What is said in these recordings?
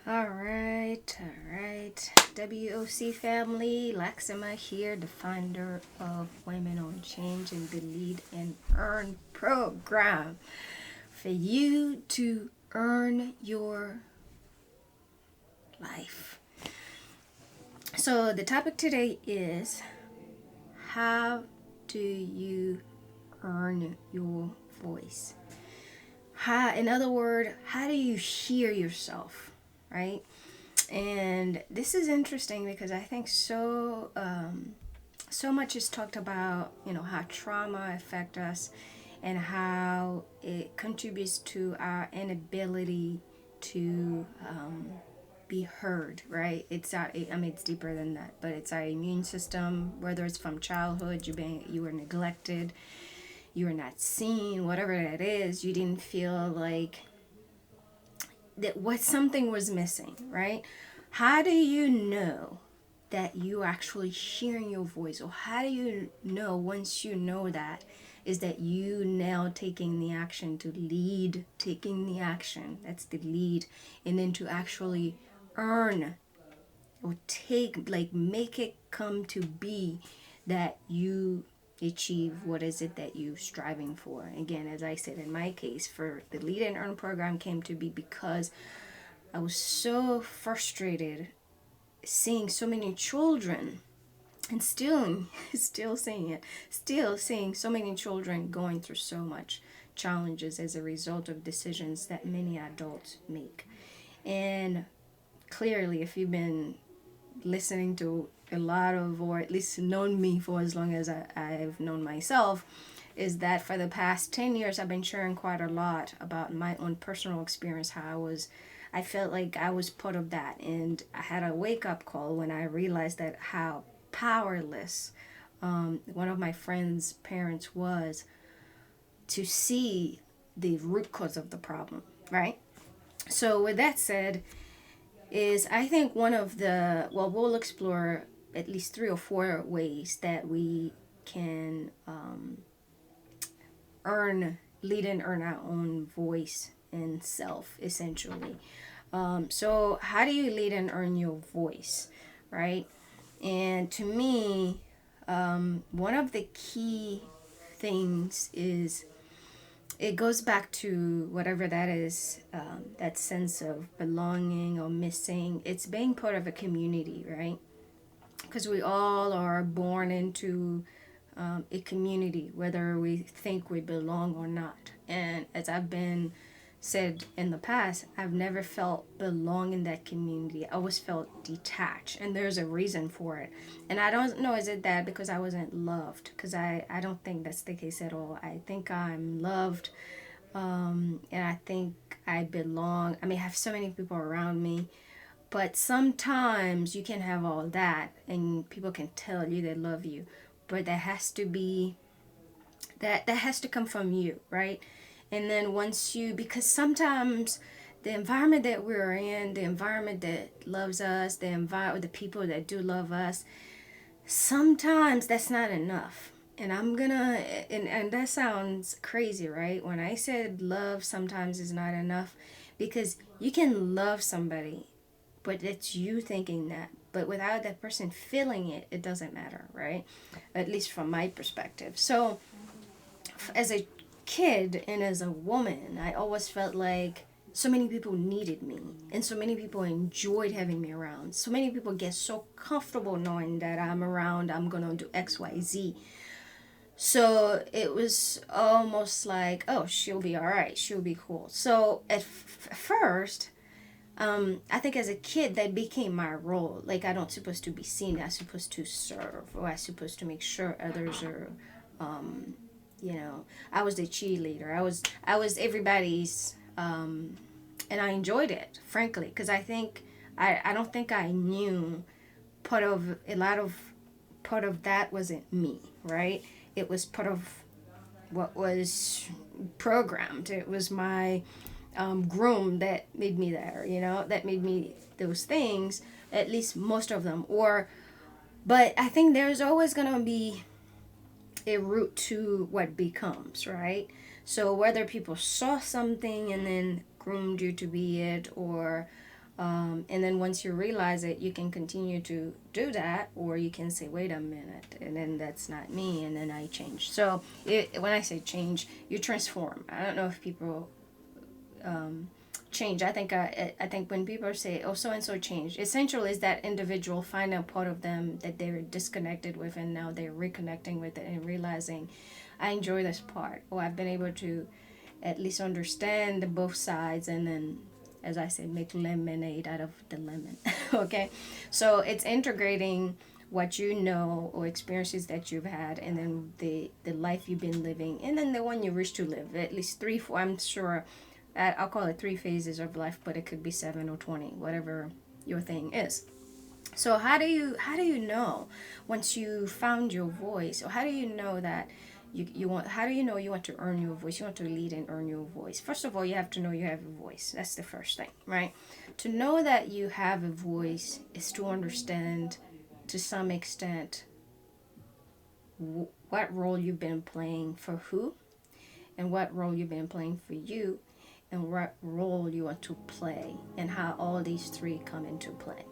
All right. WOC family, Lexima here, the founder of Women on Change and the Lead and Earn program for you to earn your life. So, the topic today is how do you earn your voice? In other words, how do you hear yourself, right? And this is interesting because I think so much is talked about, how trauma affect us and how it contributes to our inability to be heard, right? It's deeper than that, but it's our immune system, whether it's from childhood, you were neglected, you were not seen, whatever that is, you didn't feel like that what something was missing, right? How do you know that you actually hearing your voice, or how do you know once you know that is that you now taking the action to lead, taking the action, that's the lead, and then to actually earn or take, like, make it come to be that you achieve what is it that you striving for. Again, as I said, in my case, for the Lead and Earn program came to be because I was so frustrated seeing so many children, and still seeing it, still seeing so many children going through so much challenges as a result of decisions that many adults make. And clearly, if you've been listening to a lot of, or at least known me for as long as I've known myself, is that for the past 10 years I've been sharing quite a lot about my own personal experience, how I felt like I was part of that. And I had a wake up call when I realized that how powerless one of my friend's parents was to see the root cause of the problem, right? So, with that said, is I think one of the, well, we'll explore at least 3 or 4 ways that we can lead and earn our own voice and self, essentially. So, how do you lead and earn your voice, right? And to me, one of the key things is it goes back to whatever that is, that sense of belonging or missing. It's being part of a community, right? Because we all are born into a community, whether we think we belong or not. And as I've been said in the past, I've never felt belong in that community. I always felt detached, and there's a reason for it. And I don't know, is it that because I wasn't loved? Because I don't think that's the case at all. I think I'm loved, and I think I belong. I mean, I have so many people around me, but sometimes you can have all that, and people can tell you they love you, but that has to be that has to come from you, right? And then once you, because sometimes the environment that we're in, the environment that loves us, the people that do love us, sometimes that's not enough. And and that sounds crazy, right? When I said love sometimes is not enough, because you can love somebody, but it's you thinking that. But without that person feeling it, it doesn't matter, right? At least from my perspective. So, as a kid and as a woman, I always felt like so many people needed me and so many people enjoyed having me around. So many people get so comfortable knowing that I'm around, I'm going to do XYZ. So it was almost like, oh, she'll be all right, she'll be cool. So at first, I think as a kid that became my role. Like, I don't supposed to be seen, I'm supposed to serve, or I'm supposed to make sure others are, you know, I was the cheerleader. I was everybody's, and I enjoyed it, frankly, because I don't think I knew part of that wasn't me, right? It was part of what was programmed. It was my groom that made me there, that made me those things, at least most of them. But I think there's always going to be a route to what becomes, right? So whether people saw something and then groomed you to be it, or And then once you realize it, you can continue to do that, or you can say, wait a minute, and then that's not me, and then I change. So when I say change, you transform. I don't know if people change. I think when people say, oh, so and so changed, essentially is that individual find a part of them that they were disconnected with, and now they're reconnecting with it and realizing, I enjoy this part, or I've been able to at least understand both sides, and then, as I say, make lemonade out of the lemon. Okay, so it's integrating what you know or experiences that you've had, and then the life you've been living, and then the one you wish to live. At least three, four. I'm sure I'll call it three phases of life, but it could be 7 or 20, whatever your thing is. So how do you know once you found your voice, or how do you know that you want, how do you know you want to earn your voice, you want to lead and earn your voice? First of all, you have to know you have a voice. That's the first thing, right? To know that you have a voice is to understand to some extent what role you've been playing for who, and what role you've been playing for you, and what role you want to play, and how all these three come into play.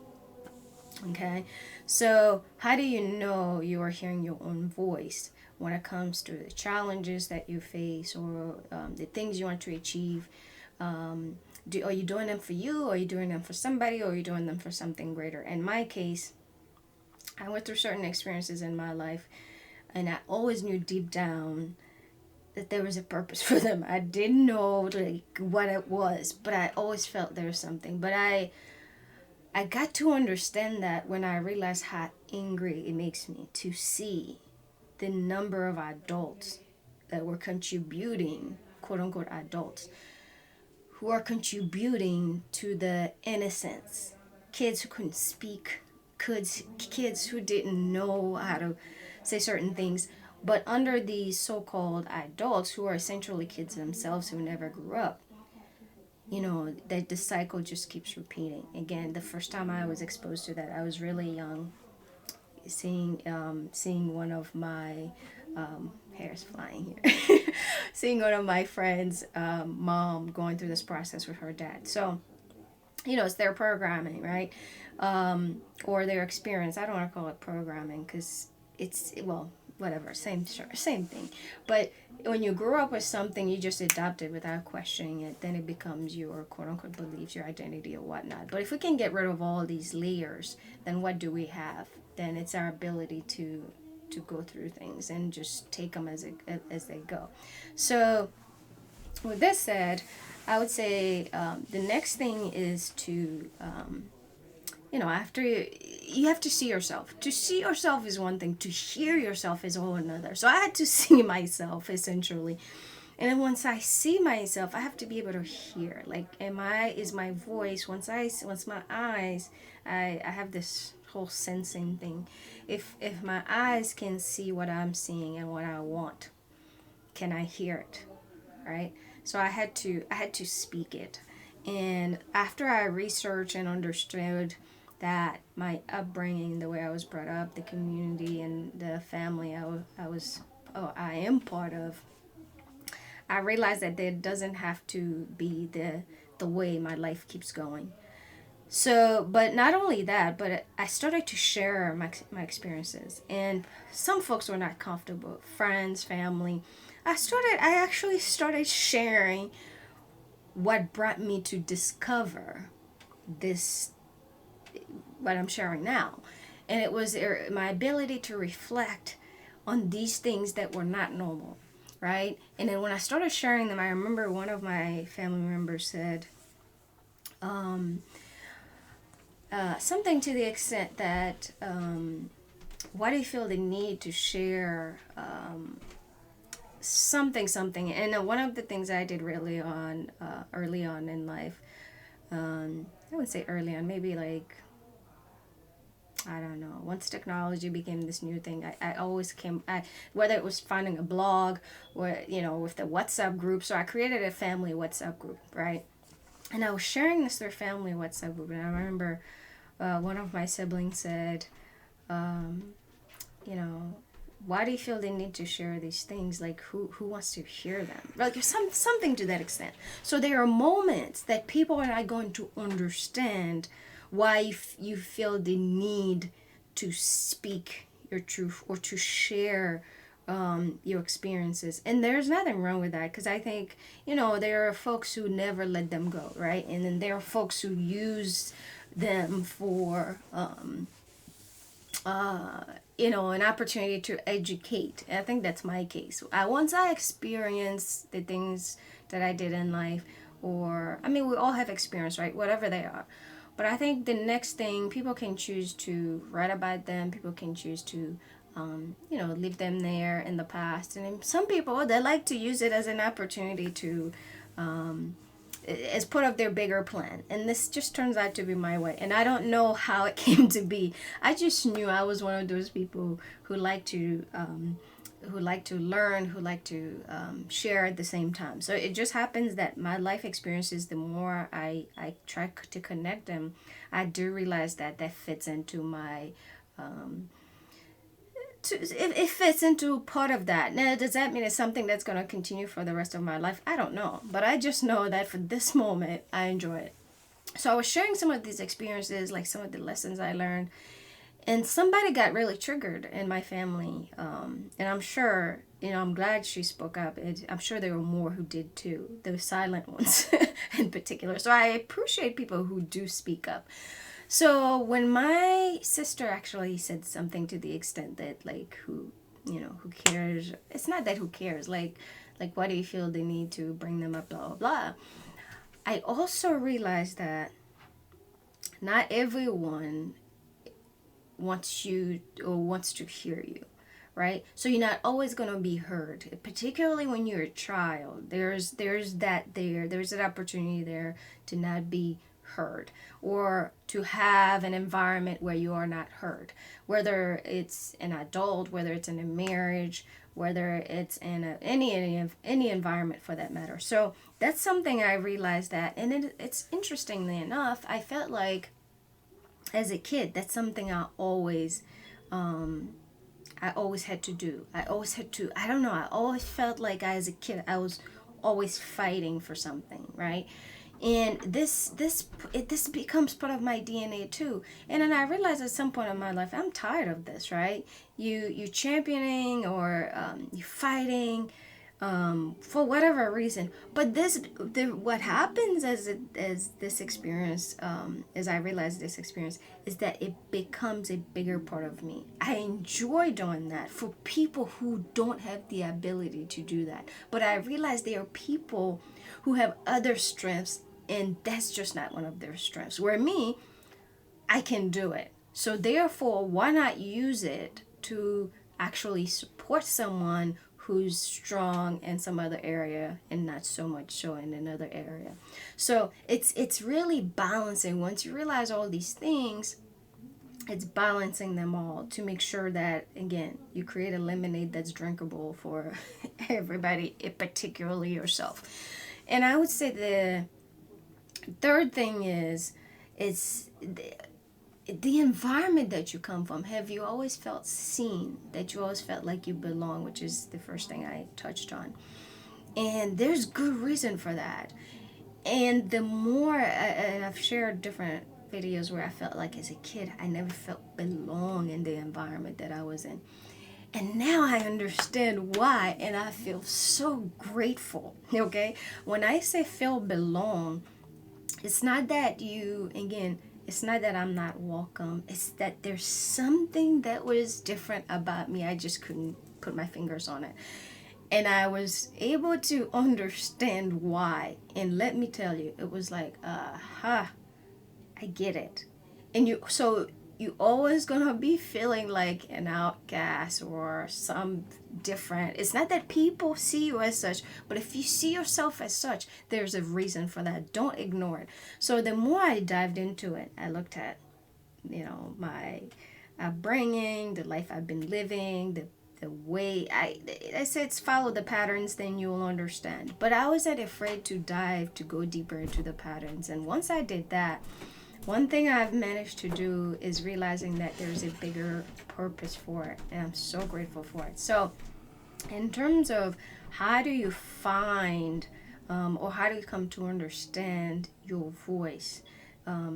Okay, so how do you know you are hearing your own voice when it comes to the challenges that you face, or the things you want to achieve? Are you doing them for you, or are you doing them for somebody, or are you doing them for something greater? In my case, I went through certain experiences in my life, and I always knew deep down that there was a purpose for them. I didn't know like what it was, but I always felt there was something. But I got to understand that when I realized how angry it makes me to see the number of adults that were contributing, quote unquote adults, who are contributing to the innocence. Kids who couldn't speak, kids who didn't know how to say certain things, but under these so-called adults who are essentially kids themselves who never grew up, that the cycle just keeps repeating. Again, the first time I was exposed to that, I was really young, seeing one of my hair's flying here, seeing one of my friends' mom going through this process with her dad. So, it's their programming, right? Or their experience. I don't want to call it programming because it's, well, whatever, same thing. But when you grow up with something, you just adopt it without questioning it, then it becomes your quote unquote beliefs, your identity, or whatnot. But if we can get rid of all these layers, then what do we have? Then it's our ability to go through things and just take them as they go. So with this said, I would say the next thing is to after you have to see yourself. To see yourself is one thing. To hear yourself is all another. So I had to see myself essentially, and then once I see myself, I have to be able to hear. Like, is my voice? Once my eyes, I have this whole sensing thing. If my eyes can see what I'm seeing and what I want, can I hear it? Right. So I had to speak it, and after I researched and understood that my upbringing, the way I was brought up, the community and the family I am part of, I realized that there doesn't have to be the way my life keeps going. So, but not only that, but I started to share my experiences, and some folks were not comfortable, friends, family. I actually started sharing what brought me to discover this, what I'm sharing now. And it was my ability to reflect on these things that were not normal, right? And then when I started sharing them, I remember one of my family members said something to the extent that, why do you feel the need to share something? And one of the things I did early on in life, I wouldn't say early on, maybe like, I don't know, once technology became this new thing, I always whether it was finding a blog or, with the WhatsApp group. So I created a family WhatsApp group, right? And I was sharing this through family WhatsApp group. And I remember one of my siblings said, you know, why do you feel the need to share these things? Like, who wants to hear them? Like, something to that extent. So there are moments that people are not going to understand why you feel the need to speak your truth or to share your experiences. And there's nothing wrong with that, because I think, there are folks who never let them go, right? And then there are folks who use them for an opportunity to educate. And I think that's my case. Once I experienced the things that I did in life, or I mean, we all have experience, right? Whatever they are. But I think the next thing, people can choose to write about them. People can choose to, leave them there in the past. And then some people, they like to use it as an opportunity to, as part of their bigger plan. And this just turns out to be my way. And I don't know how it came to be. I just knew I was one of those people who like to learn, who like to share at the same time. So it just happens that my life experiences, the more I try to connect them, I do realize that fits into my it fits into part of that. Now, does that mean it's something that's going to continue for the rest of my life? I don't know. But I just know that for this moment, I enjoy it. So I was sharing some of these experiences, like some of the lessons I learned. And somebody got really triggered in my family. And I'm sure, I'm glad she spoke up. I'm sure there were more who did too. The silent ones in particular. So I appreciate people who do speak up. So when my sister actually said something to the extent that, like, who cares? It's not that who cares. Like why do you feel the need to bring them up, blah, blah, blah. I also realized that not everyone wants you or wants to hear you, right? So you're not always going to be heard, particularly when you're a child. There's that opportunity there to not be heard, or to have an environment where you are not heard, whether it's an adult, whether it's in a marriage, whether it's in any environment for that matter. So that's something I realized that, and it's interestingly enough, I felt like as a kid, that's something I always had to do. I don't know, I always felt like as a kid I was always fighting for something, right? And this becomes part of my DNA too. And then I realized at some point in my life, I'm tired of this, right? You championing, or you fighting for whatever reason. But what happens as this experience, as I realize this experience, is that it becomes a bigger part of me. I enjoy doing that for people who don't have the ability to do that. But I realize there are people who have other strengths, and that's just not one of their strengths. Where me, I can do it. So therefore, why not use it to actually support someone who's strong in some other area and not so much so in another area? So it's really balancing. Once you realize all these things, it's balancing them all to make sure that, again, you create a lemonade that's drinkable for everybody, particularly yourself. And I would say the third thing is the environment that you come from. Have you always felt seen? That you always felt like you belong, which is the first thing I touched on. And there's good reason for that. And the more, and I've shared different videos where I felt like as a kid, I never felt belong in the environment that I was in. And now I understand why, and I feel so grateful, okay? When I say feel belong, it's not that it's not that I'm not welcome. It's that there's something that was different about me. I just couldn't put my fingers on it. And I was able to understand why. And let me tell you, it was like, I get it. And you always gonna be feeling like an outcast or some different. It's not that people see you as such, but if you see yourself as such, there's a reason for that. Don't ignore it. So the more I dived into it, I looked at, my upbringing, the life I've been living, the way I said, follow the patterns, then you'll understand. But I was afraid to go deeper into the patterns. And once I did that, One thing I've managed to do is realizing that there's a bigger purpose for it, and I'm so grateful for it. So, in terms of how do you find or how do you come to understand your voice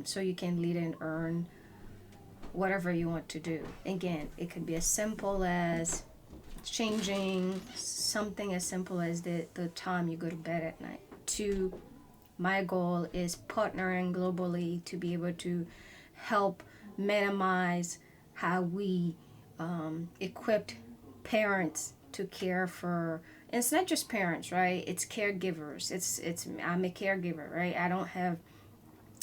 so you can lead and earn whatever you want to do? Again, it could be as simple as changing something as simple as the time you go to bed at night to my goal is partnering globally to be able to help minimize how we equipped parents to care for. And it's not just parents, right? It's caregivers. It's I'm a caregiver, right?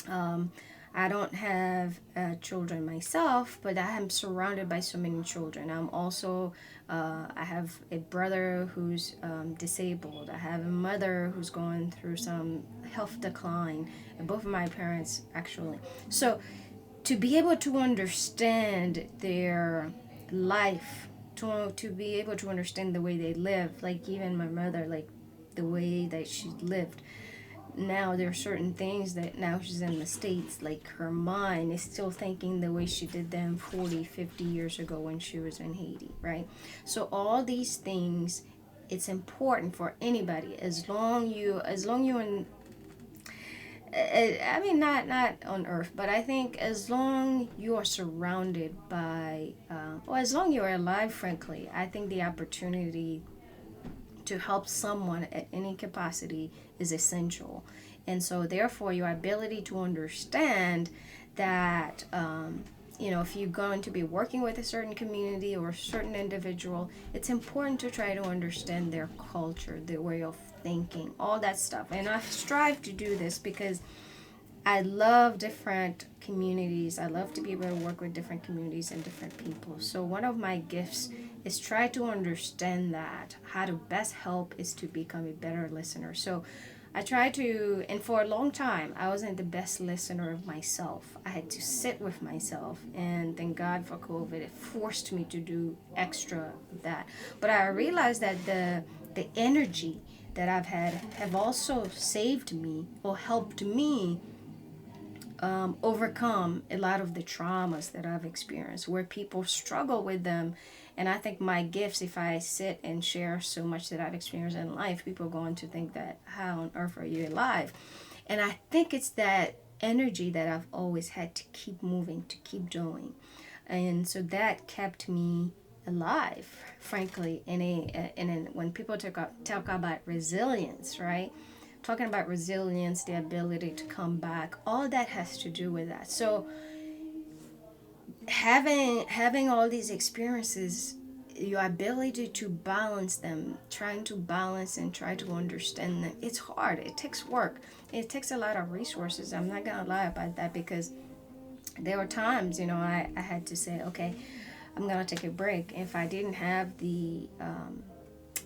Um, I don't have children myself, but I am surrounded by so many children. I'm also, I have a brother who's disabled. I have a mother who's going through some health decline, and both of my parents actually. So to be able to understand their life, to be able to understand the way they live, like even my mother, like the way that she lived, now there are certain things that now she's in the States, like her mind is still thinking the way she did them 40, 50 years ago when she was in Haiti, right? So all these things, it's important for anybody as long you in I mean, not on earth, but I think as long you are surrounded by or as long you're alive, frankly, I think the opportunity to help someone at any capacity is essential. And so, therefore, your ability to understand that, if you're going to be working with a certain community or a certain individual, it's important to try to understand their culture, their way of thinking, all that stuff. And I strive to do this because I love different communities. I love to be able to work with different communities and different people. So one of my gifts is try to understand that how to best help is to become a better listener. So I try to, and for a long time, I wasn't the best listener of myself. I had to sit with myself, and thank God for COVID. It forced me to do extra of that. But I realized that the energy that I've had have also saved me or helped me overcome a lot of the traumas that I've experienced where people struggle with them. And I think my gifts, if I sit and share so much that I've experienced in life, people are going to think that, how on earth are you alive? And I think it's that energy that I've always had to keep moving, to keep doing. And so that kept me alive, frankly. When people talk about resilience, right? Talking about resilience, the ability to come back, all that has to do with that. So having all these experiences, your ability to balance them, trying to balance and try to understand them, it's hard. It takes work. It takes a lot of resources. I'm not gonna lie about that because there were times, I had to say, okay, I'm gonna take a break. If I didn't have the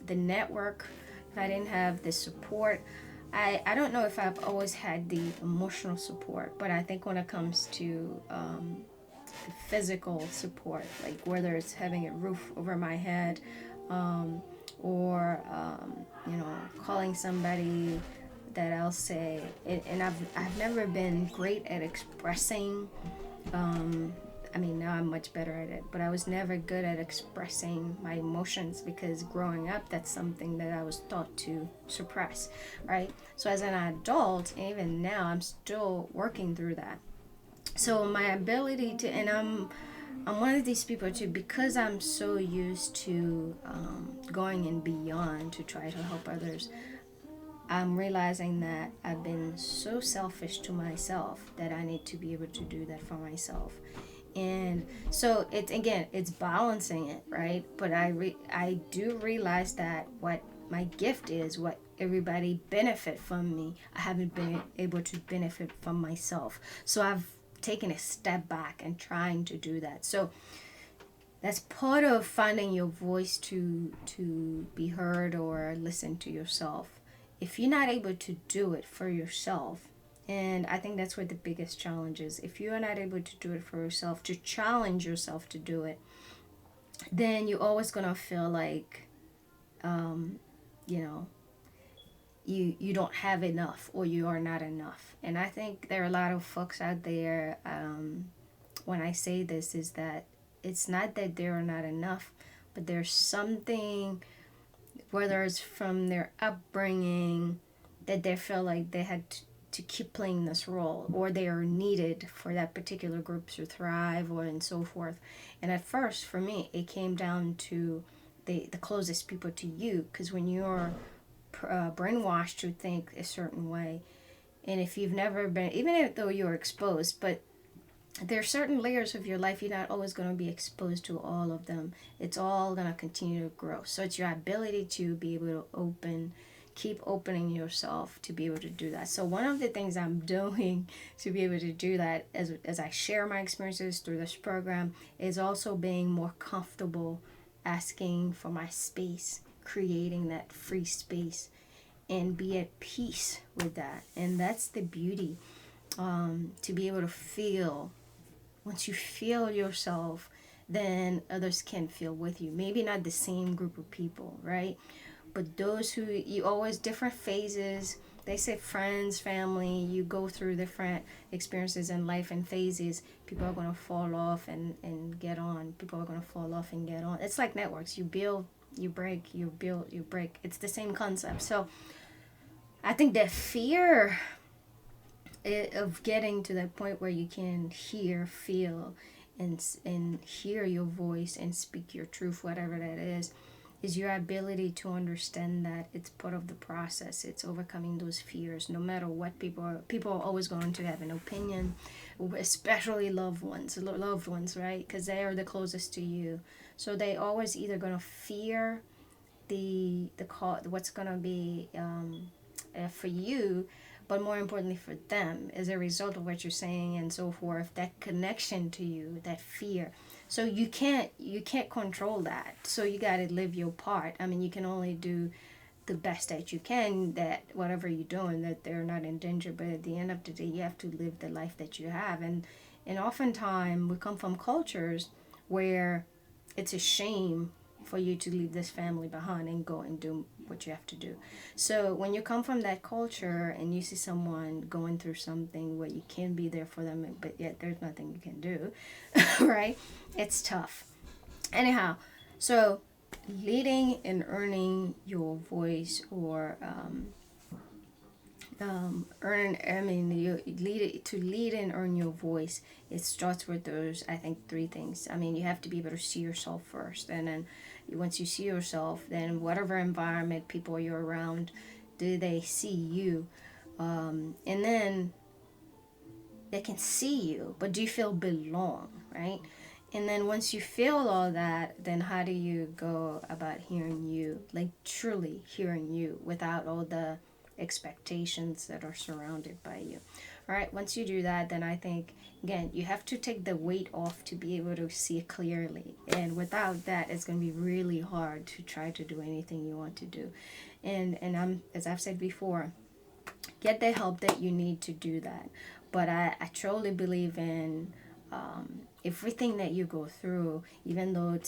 network, if I didn't have the support, I don't know if I've always had the emotional support, but I think when it comes to the physical support, like whether it's having a roof over my head or, calling somebody that I'll say, and I've never been great at expressing. Now I'm much better at it, but I was never good at expressing my emotions because growing up, that's something that I was taught to suppress, right? So as an adult, and even now, I'm still working through that. So my ability to, and I'm one of these people too, because I'm so used to going and beyond to try to help others. I'm realizing that I've been so selfish to myself that I need to be able to do that for myself. And so it's balancing it, right? But I do realize that what my gift is, what everybody benefit from me, I haven't been able to benefit from myself. So I've taken a step back and trying to do that. So that's part of finding your voice to be heard or listen to yourself. If you're not able to do it for yourself, and I think that's where the biggest challenge is. If you are not able to do it for yourself, to challenge yourself to do it, then you're always going to feel like, you know, you don't have enough or you are not enough. And I think there are a lot of folks out there, when I say this, is that it's not that they are not enough, but there's something, whether it's from their upbringing, that they feel like they had to keep playing this role, or they are needed for that particular group to thrive, or and so forth. And at first, for me, it came down to the closest people to you, because when you're brainwashed to think a certain way, and if you've never been, even though you're exposed, but there are certain layers of your life you're not always going to be exposed to all of them. It's all going to continue to grow. So it's your ability to be able to keep opening yourself to be able to do that. So one of the things I'm doing to be able to do that, as I share my experiences through this program, is also being more comfortable asking for my space, creating that free space, and be at peace with that. And that's the beauty, to be able to feel. Once you feel yourself, then others can feel with you. Maybe not the same group of people, right? But those who you always, different phases, they say friends, family, you go through different experiences in life and phases. People are going to fall off and get on. People are going to fall off and get on. It's like networks. You build, you break, you build, you break. It's the same concept. So I think that fear of getting to that point where you can hear, feel, and hear your voice and speak your truth, whatever that is your ability to understand that it's part of the process. It's overcoming those fears. No matter what, people are always going to have an opinion, especially loved ones, right? Because they are the closest to you. So they always either going to fear the what's going to be for you, but more importantly for them, as a result of what you're saying and so forth, that connection to you, that fear. So you can't control that. So you got to live your part. I mean, you can only do the best that you can, that whatever you're doing, that they're not in danger. But at the end of the day, you have to live the life that you have. And oftentimes we come from cultures where it's a shame for you to leave this family behind and go and do what you have to do. So when you come from that culture and you see someone going through something where you can be there for them, but yet there's nothing you can do, right? It's tough. Anyhow, so leading and earning your voice, or lead and earn your voice, it starts with those, I think, three things. I mean, you have to be able to see yourself first, and then once you see yourself, then whatever environment people you're around, do they see you? And then they can see you, but do you feel belong, right? And then once you feel all that, then how do you go about hearing you, like truly hearing you, without all the expectations that are surrounded by you? All right, once you do that, then I think, again, you have to take the weight off to be able to see clearly. And without that, it's going to be really hard to try to do anything you want to do. And I'm, as I've said before, get the help that you need to do that. But I truly believe in everything that you go through, even though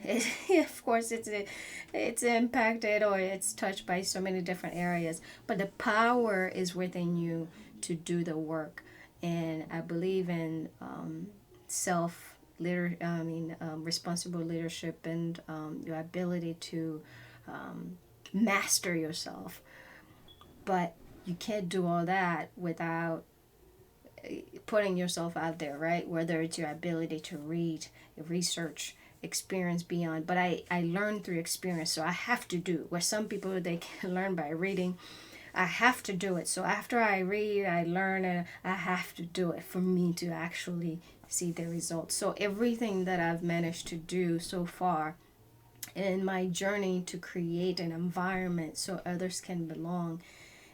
of course it's impacted or it's touched by so many different areas, but the power is within you to do the work. And I believe in responsible leadership, and your ability to master yourself. But you can't do all that without putting yourself out there, right? Whether it's your ability to read, research, experience beyond. But I learned through experience, so I have to do. Where some people, they can learn by reading, I have to do it. So after I read, I learn, and I have to do it for me to actually see the results. So everything that I've managed to do so far in my journey to create an environment so others can belong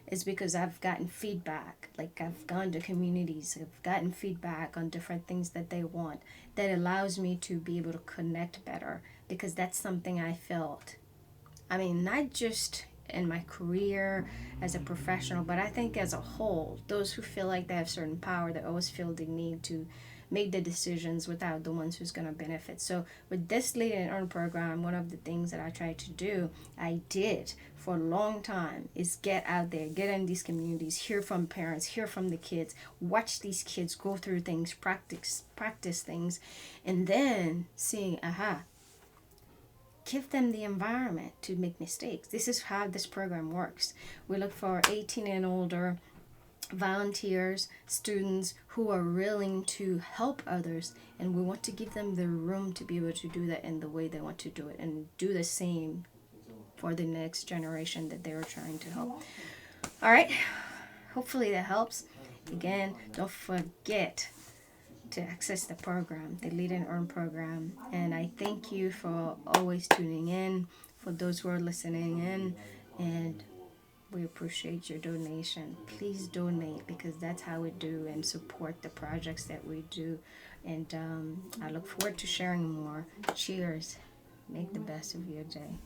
is because I've gotten feedback. Like, I've gone to communities, I've gotten feedback on different things that they want, that allows me to be able to connect better, because that's something I felt. I mean, not just in my career as a professional, but I think as a whole, those who feel like they have certain power, they always feel the need to make the decisions without the ones who's going to benefit. So with this Lead and Earn program, one of the things that I tried to do, I did for a long time is get out there, get in these communities, hear from parents, hear from the kids, watch these kids go through things, practice things, and then seeing, give them the environment to make mistakes. This is how this program works. We look for 18 and older volunteers, students who are willing to help others, and we want to give them the room to be able to do that in the way they want to do it, and do the same for the next generation that they're trying to help. All right, hopefully that helps. Again, don't forget to access the program, the Lead and Earn program, and I thank you for always tuning in, for those who are listening in, and we appreciate your donation. Please donate, because that's how we do and support the projects that we do. And I look forward to sharing more. Cheers. Make the best of your day.